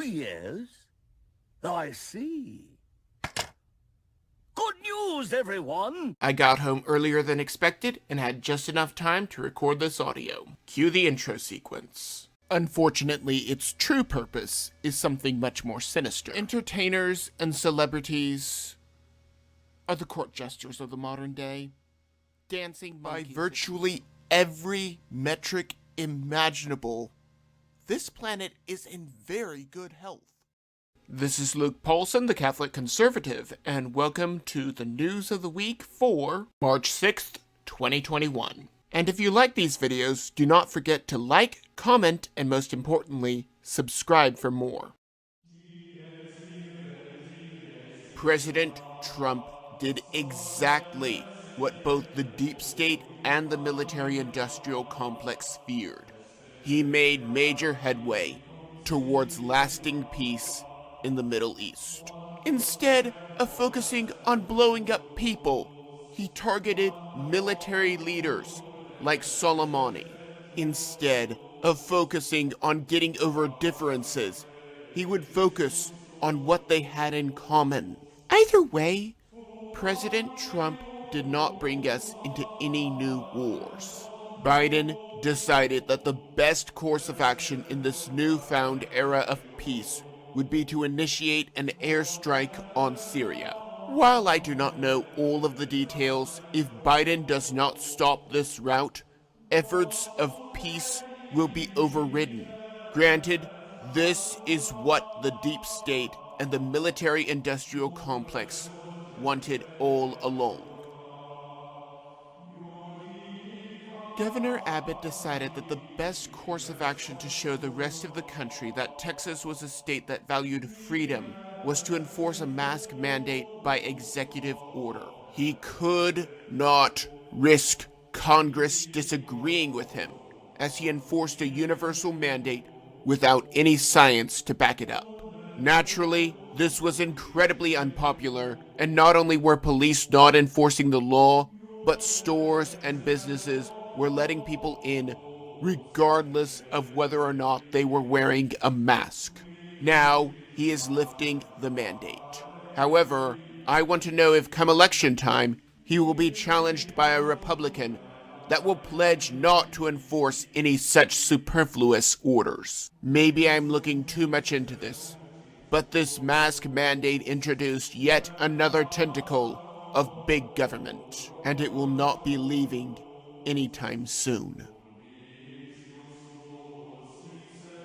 Yes, I see. Good news, everyone! I got home earlier than expected and had just enough time to record this audio. Cue the intro sequence. Unfortunately, its true purpose is something much more sinister. Entertainers and celebrities are the court jesters of the modern day, dancing by virtually every metric imaginable. This planet is in very good health. This is Luke Paulson, the Catholic Conservative, and welcome to the News of the Week for March 6th, 2021. And if you like these videos, do not forget to like, comment, and most importantly, subscribe for more. President Trump did exactly what both the deep state and the military-industrial complex feared. He made major headway towards lasting peace in the Middle East. Instead of focusing on blowing up people, he targeted military leaders like Soleimani. Instead of focusing on getting over differences, he would focus on what they had in common. Either way, President Trump did not bring us into any new wars. Biden decided that the best course of action in this newfound era of peace would be to initiate an airstrike on Syria. While I do not know all of the details, if Biden does not stop this route, efforts of peace will be overridden. Granted, this is what the deep state and the military-industrial complex wanted all along. Governor Abbott decided that the best course of action to show the rest of the country that Texas was a state that valued freedom was to enforce a mask mandate by executive order. He could not risk Congress disagreeing with him, as he enforced a universal mandate without any science to back it up. Naturally, this was incredibly unpopular, and not only were police not enforcing the law, but stores and businesses were letting people in regardless of whether or not they were wearing a mask. Now, he is lifting the mandate. However, I want to know if come election time, he will be challenged by a Republican that will pledge not to enforce any such superfluous orders. Maybe I'm looking too much into this, but this mask mandate introduced yet another tentacle of big government, and it will not be leaving anytime soon.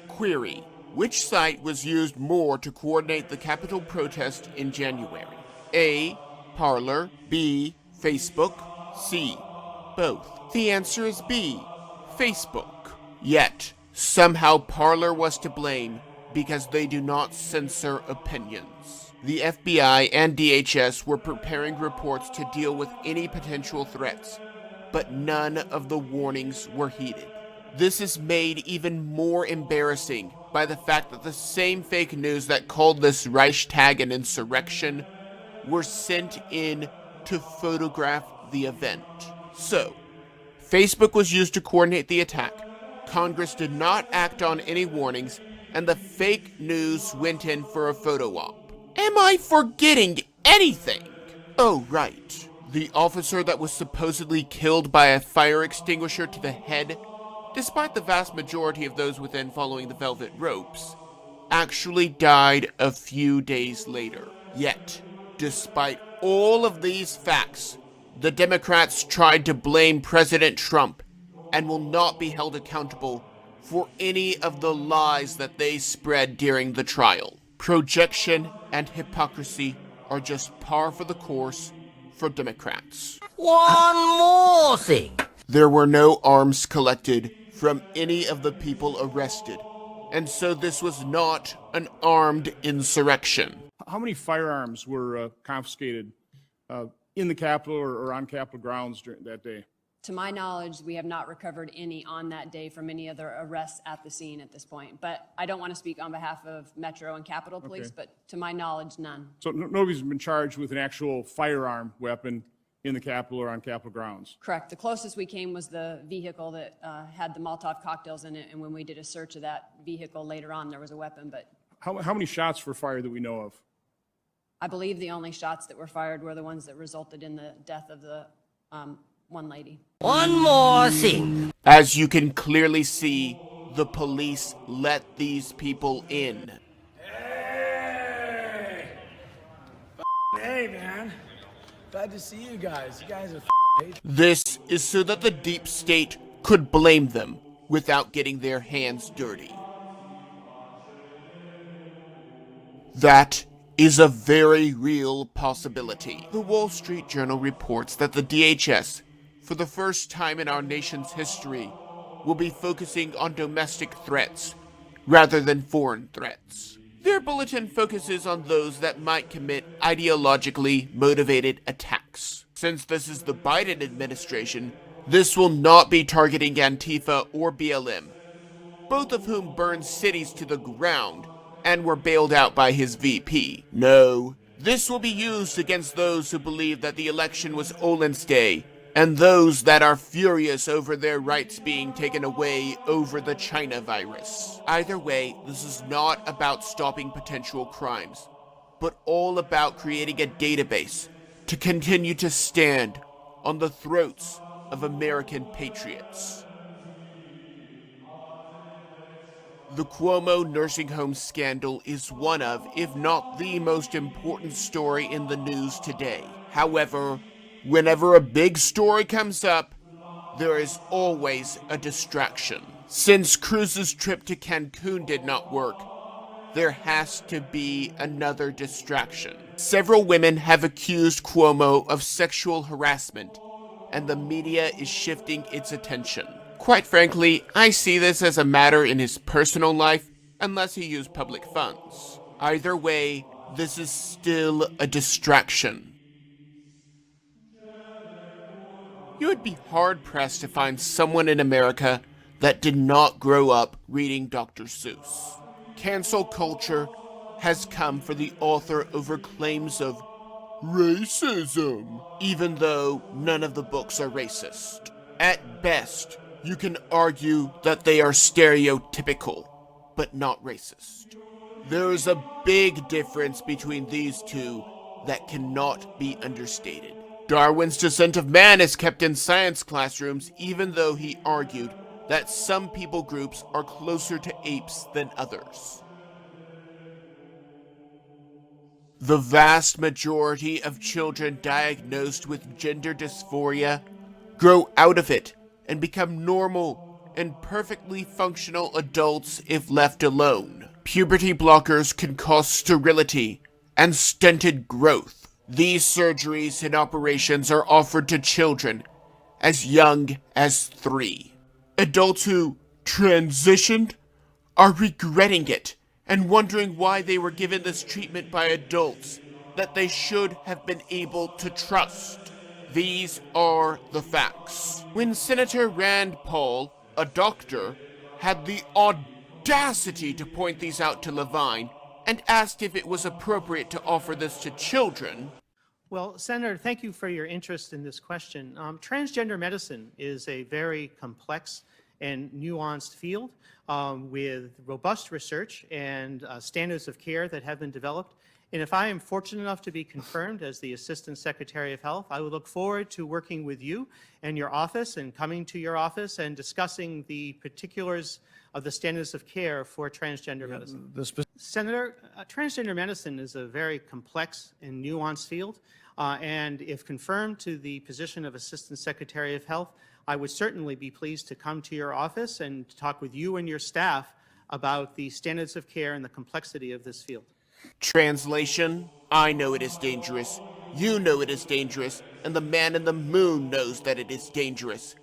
Query: which site was used more to coordinate the Capitol protest in January? A. Parler. B. Facebook. C. Both. The answer is B. Facebook. Yet, somehow Parler was to blame because they do not censor opinions. The FBI and DHS were preparing reports to deal with any potential threats, but none of the warnings were heeded. This is made even more embarrassing by the fact that the same fake news that called this Reichstag an insurrection were sent in to photograph the event. So, Facebook was used to coordinate the attack, Congress did not act on any warnings, and the fake news went in for a photo op. Am I forgetting anything? Oh, right. The officer that was supposedly killed by a fire extinguisher to the head, despite the vast majority of those within following the velvet ropes, actually died a few days later. Yet, despite all of these facts, the Democrats tried to blame President Trump and will not be held accountable for any of the lies that they spread during the trial. Projection and hypocrisy are just par for the course for Democrats. One more thing. There were no arms collected from any of the people arrested, and so this was not an armed insurrection. How many firearms were confiscated in the Capitol or on Capitol grounds during that day? To my knowledge, we have not recovered any on that day from any other arrests at the scene at this point. But I don't want to speak on behalf of Metro and Capitol Police, but to my knowledge, none. So nobody's been charged with an actual firearm weapon in the Capitol or on Capitol grounds? Correct. The closest we came was the vehicle that had the Molotov cocktails in it, and when we did a search of that vehicle later on, there was a weapon, but How many shots were fired that we know of? I believe the only shots that were fired were the ones that resulted in the death of the one lady. One more thing. As you can clearly see, the police let these people in. Hey, man. Glad to see you guys. You guys are This is so that the deep state could blame them without getting their hands dirty. That is a very real possibility. The Wall Street Journal reports that the DHS, for the first time in our nation's history, will be focusing on domestic threats rather than foreign threats. Their bulletin focuses on those that might commit ideologically motivated attacks. Since this is the Biden administration, this will not be targeting Antifa or BLM, both of whom burned cities to the ground and were bailed out by his VP. No, this will be used against those who believe that the election was Olin's Day, and those that are furious over their rights being taken away over the China virus. Either way, this is not about stopping potential crimes, but all about creating a database to continue to stand on the throats of American patriots. The Cuomo nursing home scandal is one of, if not the most important story in the news today. However, whenever a big story comes up, there is always a distraction. Since Cruz's trip to Cancun did not work, there has to be another distraction. Several women have accused Cuomo of sexual harassment, and the media is shifting its attention. Quite frankly, I see this as a matter in his personal life, unless he used public funds. Either way, this is still a distraction. You would be hard-pressed to find someone in America that did not grow up reading Dr. Seuss. Cancel culture has come for the author over claims of racism, even though none of the books are racist. At best, you can argue that they are stereotypical, but not racist. There is a big difference between these two that cannot be understated. Darwin's Descent of Man is kept in science classrooms even though he argued that some people groups are closer to apes than others. The vast majority of children diagnosed with gender dysphoria grow out of it and become normal and perfectly functional adults if left alone. Puberty blockers can cause sterility and stunted growth. These surgeries and operations are offered to children as young as 3. Adults who transitioned are regretting it and wondering why they were given this treatment by adults that they should have been able to trust. These are the facts. When Senator Rand Paul, a doctor, had the audacity to point these out to Levine and asked if it was appropriate to offer this to children. Well, Senator, thank you for your interest in this question. Transgender medicine is a very complex and nuanced field with robust research and standards of care that have been developed. And if I am fortunate enough to be confirmed as the Assistant Secretary of Health, I would look forward to working with you and your office and coming to your office and discussing the particulars of the standards of care for transgender medicine. Senator, transgender medicine is a very complex and nuanced field. And if confirmed to the position of Assistant Secretary of Health, I would certainly be pleased to come to your office and talk with you and your staff about the standards of care and the complexity of this field. Translation: I know it is dangerous, you know it is dangerous, and the man in the moon knows that it is dangerous.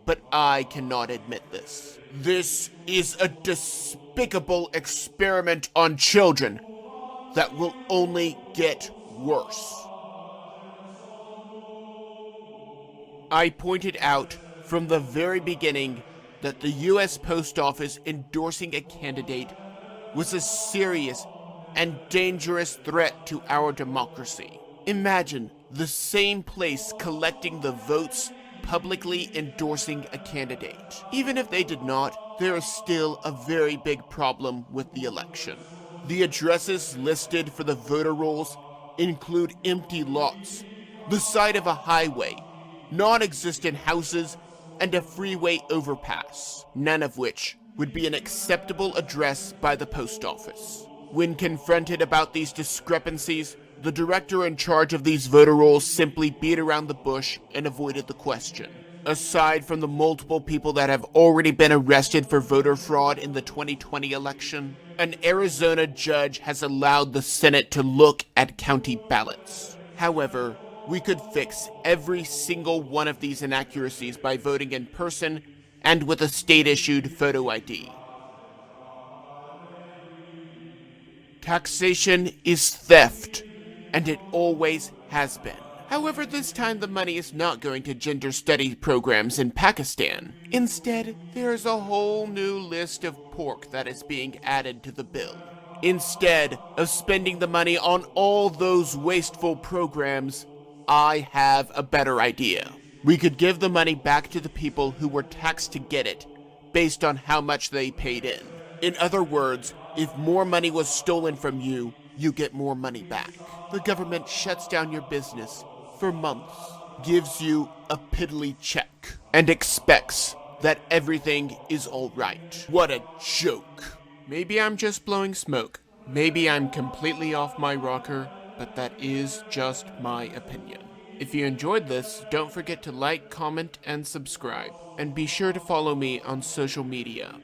But I cannot admit this. This is a despicable experiment on children that will only get worse. I pointed out from the very beginning that the U.S. Post Office endorsing a candidate was a serious and dangerous threat to our democracy. Imagine the same place collecting the votes publicly endorsing a candidate. Even if they did not, there is still a very big problem with the election. The addresses listed for the voter rolls include empty lots, the side of a highway, non-existent houses, and a freeway overpass, none of which would be an acceptable address by the post office. When confronted about these discrepancies, the director in charge of these voter rolls simply beat around the bush and avoided the question. Aside from the multiple people that have already been arrested for voter fraud in the 2020 election, an Arizona judge has allowed the Senate to look at county ballots. However, we could fix every single one of these inaccuracies by voting in person and with a state-issued photo ID. Taxation is theft, and it always has been. However, this time the money is not going to gender study programs in Pakistan. Instead, there is a whole new list of pork that is being added to the bill. Instead of spending the money on all those wasteful programs, I have a better idea. We could give the money back to the people who were taxed to get it, based on how much they paid in. In other words, if more money was stolen from you, you get more money back. The government shuts down your business for months, gives you a piddly check, and expects that everything is all right. What a joke. Maybe I'm just blowing smoke. Maybe I'm completely off my rocker, but that is just my opinion. If you enjoyed this, don't forget to like, comment, and subscribe. And be sure to follow me on social media.